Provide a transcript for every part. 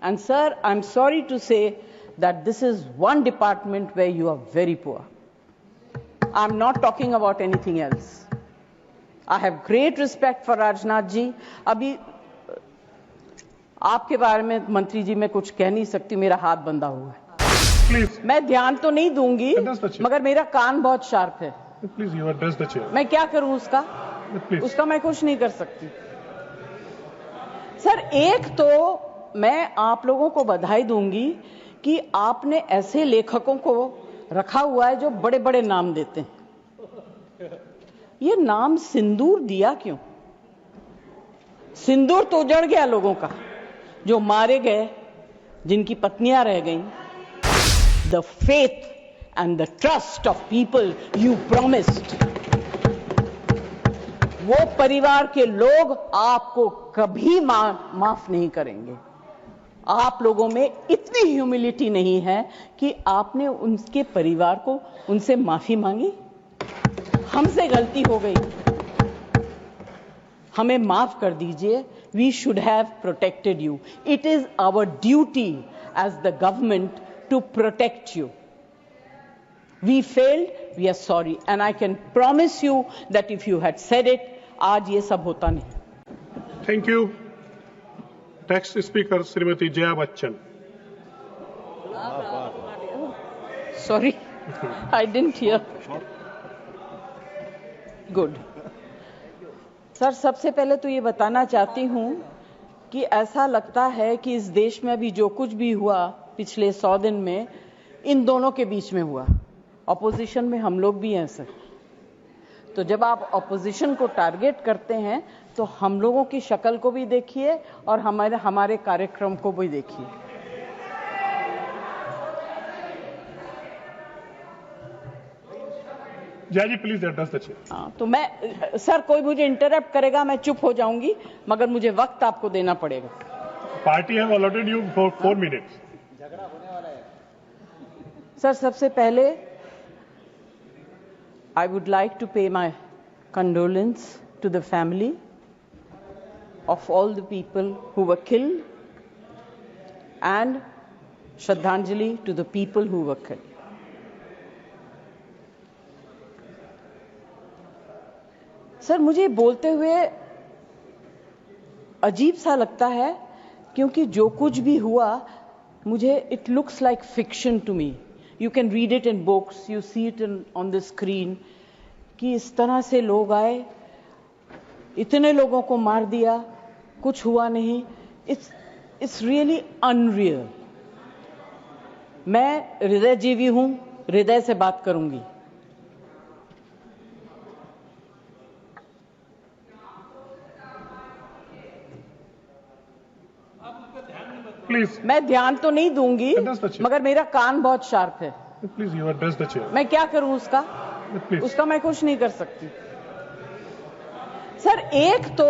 And sir, I'm sorry to say that this is one department where you are very poor. I'm not talking about anything else. I have great respect for Rajnath ji. अभी आपके बारे में मंत्री जी मैं कुछ कह नहीं सकती, मेरा हाथ बंधा हुआ है. Please. मैं ध्यान तो नहीं दूंगी, मगर मेरा कान बहुत शार्प है. Please, you address the chair. मैं क्या करूं उसका? Please. उसका मैं कुछ नहीं कर सकती. सर, एक तो मैं आप लोगों को बधाई दूंगी कि आपने ऐसे लेखकों को रखा हुआ है जो बड़े बड़े नाम देते हैं. ये नाम सिंदूर दिया क्यों? सिंदूर तो उजड़ गया लोगों का, जो मारे गए, जिनकी पत्नियां रह गईं. The faith and the trust of people you promised. वो परिवार के लोग आपको कभी माफ नहीं करेंगे. आप लोगों में इतनी ह्यूमिलिटी नहीं है कि आपने उनके परिवार को उनसे माफी मांगी. हमसे गलती हो गई, हमें माफ कर दीजिए. We should have protected you. It is our duty as the government to protect you. We failed, we are sorry, and I can promise you that if you had said it, आज ये सब होता नहीं. Thank you. Next speaker, Srimati Jaya Bachchan. Sorry, I didn't hear. Good. Sir, सबसे पहले तो ये बताना चाहती हूं कि ऐसा लगता है कि इस देश में अभी जो कुछ भी हुआ पिछले 100 दिन में, इन दोनों के बीच में हुआ. ऑपोजिशन में हम लोग भी हैं सर. तो जब आप ऑपोजिशन को टारगेट करते हैं तो हम लोगों की शक्ल को भी देखिए और हमारे कार्यक्रम को भी देखिए. जय जी, प्लीज एड्रेस द चेयर. हाँ, तो मैं सर, कोई मुझे इंटरप्ट करेगा मैं चुप हो जाऊंगी, मगर मुझे वक्त आपको देना पड़ेगा. Party have allotted you for 4 minutes. Sir, सबसे पहले I would like to pay my condolence to the family of all the people who were killed and Shraddhanjali to the people who were killed. Sir, मुझे बोलते हुए अजीब सा लगता है क्योंकि जो कुछ भी हुआ मुझे it looks like fiction to me. You can read it in books, you see it on the screen, कि इस तरह से लोग आए, इतने लोगों को मार दिया, कुछ हुआ नहीं. It's really unreal. मैं हृदयजीवी हूं, हृदय से बात करूंगी. Please. मैं ध्यान तो नहीं दूंगी, मगर मेरा कान बहुत शार्प है. Please, you address the chair. मैं क्या करूं उसका? Please. उसका मैं कुछ नहीं कर सकती. सर, एक तो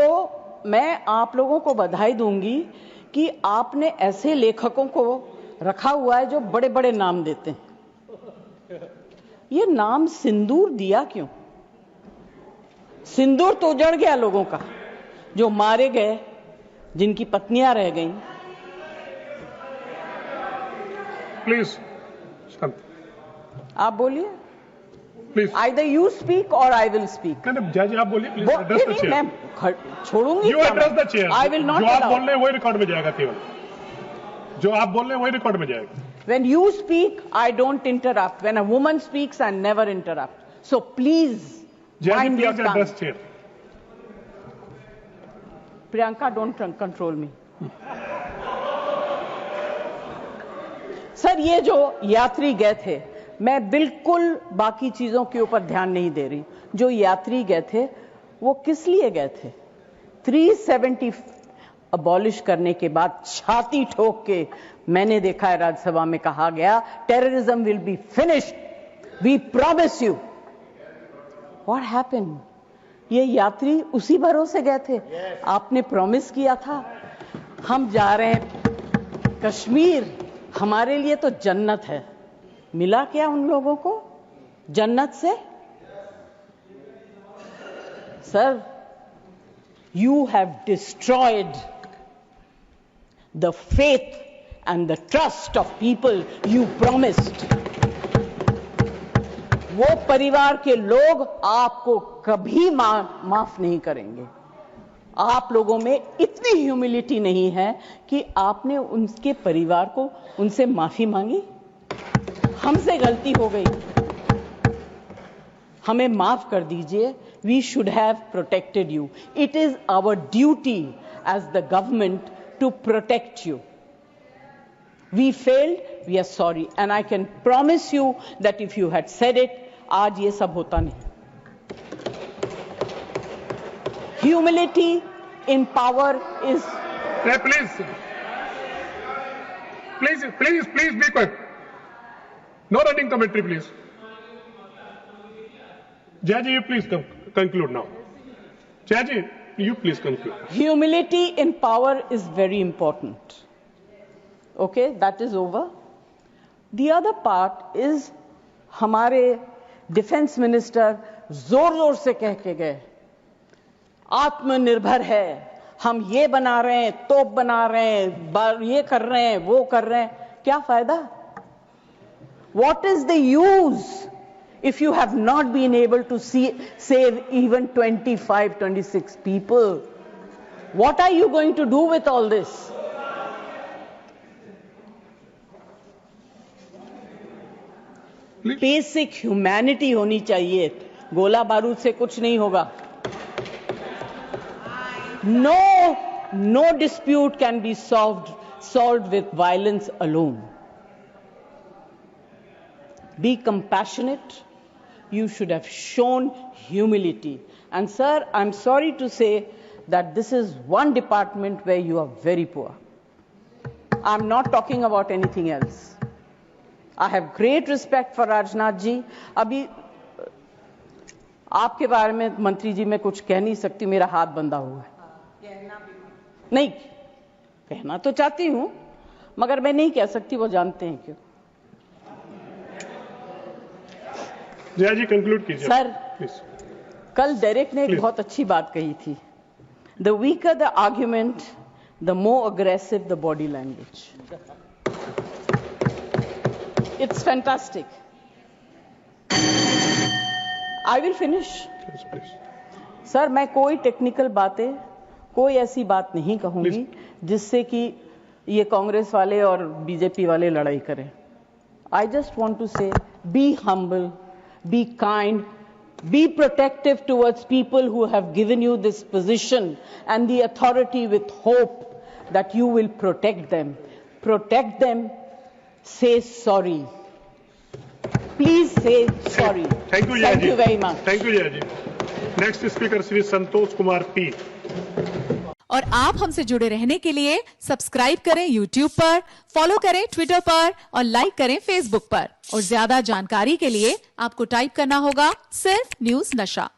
मैं आप लोगों को बधाई दूंगी कि आपने ऐसे लेखकों को रखा हुआ है जो बड़े बड़े नाम देते हैं. ये नाम सिंदूर दिया क्यों? सिंदूर तो उजड़ गया लोगों का, जो मारे गए, जिनकी पत्नियां रह गईं. प्लीज आप बोलिए. Please. Either you speak or I will speak. नहीं, जज आप बोलिए. Please address the chair. मैं छोड़ूंगी. You address the chair. I will not. जो आप बोल रहे हैं वही रिकॉर्ड में जाएगा. केवल जो आप बोल रहे हैं वही रिकॉर्ड में जाएगा. When you speak, I don't interrupt. When a woman speaks, I never interrupt. So please mind your tongue. Address chair. Priyanka, don't control me. Sir, ये जो यात्री गए थे, मैं बिल्कुल बाकी चीजों के ऊपर ध्यान नहीं दे रही. जो यात्री गए थे वो किस लिए गए थे? 370 अबॉलिश करने के बाद छाती ठोक के मैंने देखा है राज्यसभा में कहा गया, terrorism will be finished, we promise you. What happened? ये यात्री उसी भरोसे गए थे. आपने प्रॉमिस किया था हम जा रहे हैं कश्मीर, हमारे लिए तो जन्नत है. मिला क्या उन लोगों को जन्नत से? Sir, you have destroyed the faith and the trust of people you promised. वो परिवार के लोग आपको कभी माफ नहीं करेंगे. आप लोगों में इतनी ह्यूमिलिटी नहीं है कि आपने उनके परिवार को उनसे माफी मांगी. हमसे गलती हो गई, हमें माफ कर दीजिए. We should have protected you. It is our duty as the government to protect you. We failed, we are sorry. And I can promise you that if you had said it, आज ये सब होता नहीं. Humility in power is... Hey, please be quiet. No running commentary, please. Jayaji, you please conclude now. Jayaji, you please conclude. Humility in power is very important. Okay, that is over. The other part is हमारे defence minister जोर जोर से कह के गए आत्मनिर्भर है, हम ये बना रहे हैं, तोप बना रहे हैं, ये कर रहे हैं, वो कर रहे हैं. क्या फायदा? What is the use if you have not been able to save even 26 people? What are you going to do with all this? Basic humanity होनी चाहिए. गोला बारूद से कुछ नहीं होगा. No dispute can be solved with violence alone. Be compassionate. You should have shown humility. And sir, I'm sorry to say that this is one department where you are very poor. I'm not talking about anything else. I have great respect for Rajnath ji. अभी आपके बारे में मंत्री जी मैं कुछ कह नहीं सकती, मेरा हाथ बंधा हुआ है. नहीं कहना तो चाहती हूं मगर मैं नहीं कह सकती, वो जानते हैं क्यों. जया जी कंक्लूड कीजिए सर. प्लीज. कल डेरेक ने एक बहुत अच्छी बात कही थी. The weaker the argument, the more aggressive the body language. It's fantastic. I will finish. Yes, please. Sir मैं कोई टेक्निकल बातें, कोई ऐसी बात नहीं कहूंगी जिससे कि ये कांग्रेस वाले और बीजेपी वाले लड़ाई करें. I just want to say, be humble, be kind, be protective towards people who have given you this position and the authority with hope that you will protect them. Protect them. Say sorry. Please say sorry. Thank you, Jaya ji. Thank you very much. Thank you, Jaya ji. Next speaker Shri Santosh Kumar P. और आप हमसे जुड़े रहने के लिए subscribe करें YouTube पर, follow करें Twitter पर और लाइक करें Facebook पर. और ज्यादा जानकारी के लिए आपको टाइप करना होगा सिर्फ न्यूज़ नशा.